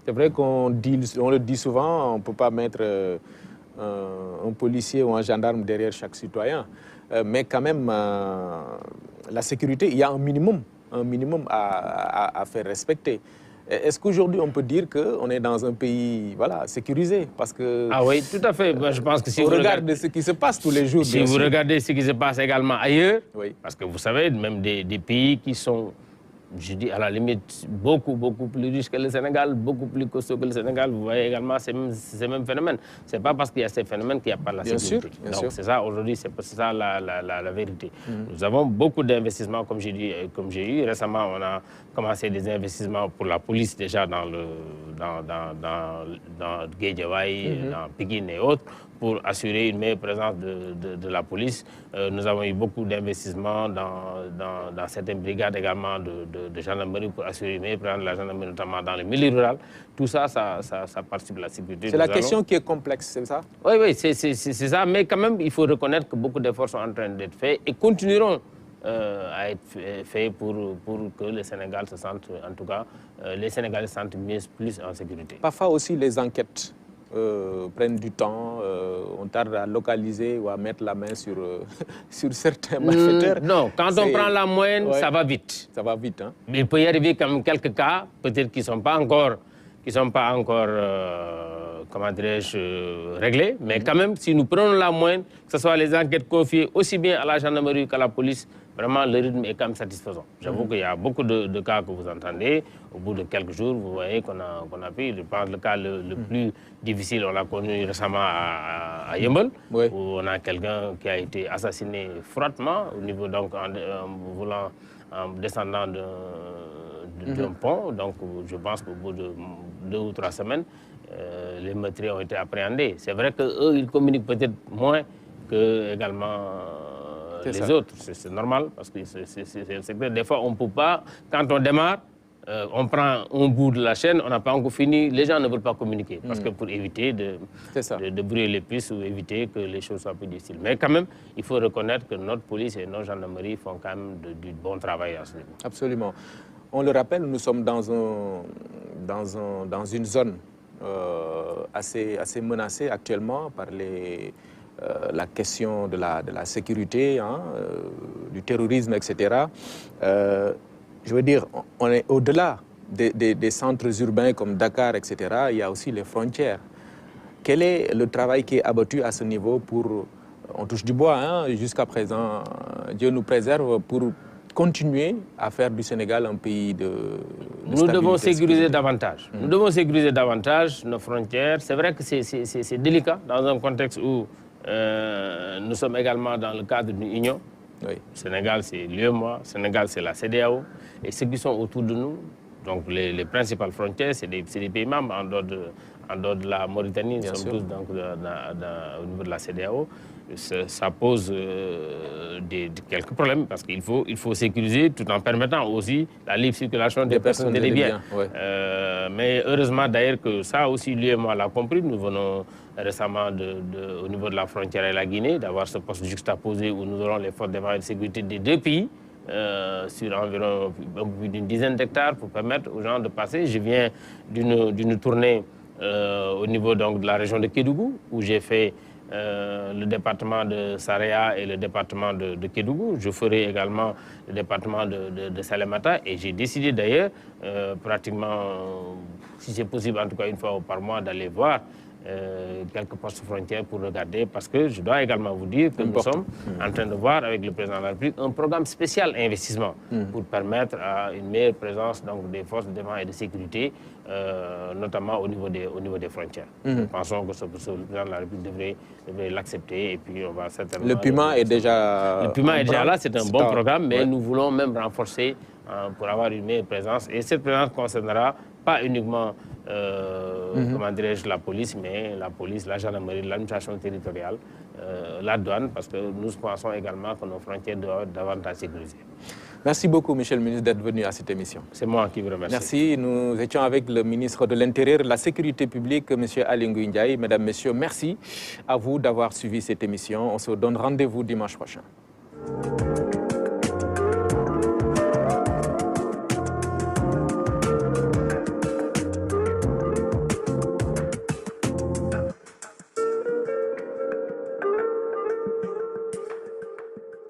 C'est vrai qu'on le dit souvent, on ne peut pas mettre un policier ou un gendarme derrière chaque citoyen. Mais quand même, la sécurité, il y a un minimum à faire respecter. Est-ce qu'aujourd'hui, on peut dire qu'on est dans un pays sécurisé parce que... Ah oui, tout à fait. Je pense que si vous regardez ce qui se passe tous les jours... Si vous regardez ce qui se passe également ailleurs, parce que vous savez, même des pays qui sont, je dis à la limite, beaucoup plus riches que le Sénégal, beaucoup plus costauds que le Sénégal, vous voyez également ces mêmes phénomènes. Ce n'est pas parce qu'il y a ces phénomènes qu'il n'y a pas la sécurité. Bien Donc sûr. C'est ça, aujourd'hui, c'est ça la vérité. Nous avons beaucoup d'investissements, comme j'ai eu. Récemment, on a commencé des investissements pour la police déjà dans Guédiawaye, dans Pikine et autres, pour assurer une meilleure présence de la police. Nous avons eu beaucoup d'investissements dans certaines brigades également de gendarmerie pour assurer une meilleure présence de la gendarmerie, notamment dans le milieu rural. Tout ça, ça participe de la sécurité. C'est la question qui est complexe, c'est ça? Oui, c'est ça. Mais quand même, il faut reconnaître que beaucoup d'efforts sont en train d'être faits et continueront à être faits pour que le Sénégal se sente, en tout cas, les Sénégalais se sentent plus en sécurité. Parfois aussi, les enquêtes prennent du temps, on tarde à localiser ou à mettre la main sur certains malfaiteurs. Non, quand on prend la moyenne, ça va vite. Ça va vite, hein? Mais il peut y arriver quand même quelques cas, peut-être qui ne sont pas encore, comment dirais-je, réglés. Mais quand même, si nous prenons la moyenne, que ce soit les enquêtes confiées aussi bien à la gendarmerie qu'à la police, vraiment, le rythme est quand même satisfaisant. J'avoue qu'il y a beaucoup de cas que vous entendez. Au bout de quelques jours, vous voyez qu'on a pris. Je pense que le cas le plus difficile, on l'a connu récemment à Yeumbeul, où on a quelqu'un qui a été assassiné froidement, au niveau, donc, en descendant d'un pont. Donc, je pense qu'au bout de 2 ou 3 semaines, les meurtriers ont été appréhendés. C'est vrai qu'eux, ils communiquent peut-être moins que également... les autres, c'est normal, parce que des fois, on ne peut pas, quand on démarre, on prend un bout de la chaîne, on n'a pas encore fini, les gens ne veulent pas communiquer, parce que pour éviter de brûler les pistes ou éviter que les choses soient plus difficiles. Mais quand même, il faut reconnaître que notre police et nos gendarmeries font quand même du bon travail à ce niveau. Absolument. On le rappelle, nous sommes dans une zone assez menacée actuellement par la question de la sécurité, du terrorisme, etc. Je veux dire, on est au-delà des centres urbains comme Dakar, etc. Il y a aussi les frontières. Quel est le travail qui est abattu à ce niveau pour... On touche du bois, jusqu'à présent, Dieu nous préserve, pour continuer à faire du Sénégal un pays de Nous devons sécuriser davantage. Nous devons sécuriser davantage nos frontières. C'est vrai que c'est délicat dans un contexte où nous sommes également dans le cadre d'une union. Oui. Le Sénégal, c'est l'UEMOA, le Sénégal, c'est la CEDEAO. Et ceux qui sont autour de nous, donc les principales frontières, c'est des pays membres en dehors de la Mauritanie, nous sommes tous donc, au niveau de la CEDEAO. Ça pose quelques problèmes parce qu'il faut sécuriser tout en permettant aussi la libre circulation des personnes et des biens. Ouais. Mais heureusement d'ailleurs que ça aussi, lui et moi l'a compris. Nous venons récemment au niveau de la frontière et la Guinée d'avoir ce poste juxtaposé où nous aurons les forces de défense et de sécurité des deux pays sur environ plus d'une dizaine d'hectares pour permettre aux gens de passer. Je viens d'une tournée au niveau donc, de la région de Kédougou où j'ai fait le département de Saraya et le département de Kédougou. Je ferai également le département de Salémata et j'ai décidé d'ailleurs, pratiquement, si c'est possible, en tout cas une fois par mois, d'aller voir quelques postes frontières pour regarder, parce que je dois également vous dire que nous sommes en train de voir avec le président de la République un programme spécial investissement pour permettre à une meilleure présence donc, des forces de défense et de sécurité, notamment au niveau des frontières. Nous pensons que le président de la République devrait l'accepter et puis on va certainement... Le PUMA est déjà... Le PUMA est déjà là, c'est un bon programme, mais nous voulons même renforcer pour avoir une meilleure présence. Et cette présence concernera pas uniquement comment dirais-je, la police, mais la police, la gendarmerie, l'administration territoriale, la douane, parce que nous pensons également que nos frontières doivent être davantage sécurisées. Merci beaucoup, Monsieur le ministre, d'être venu à cette émission. C'est moi qui vous remercie. Merci. Nous étions avec le ministre de l'Intérieur et de la Sécurité publique, M. Aly Ngouille Ndiaye. Mesdames, Messieurs, merci à vous d'avoir suivi cette émission. On se donne rendez-vous dimanche prochain.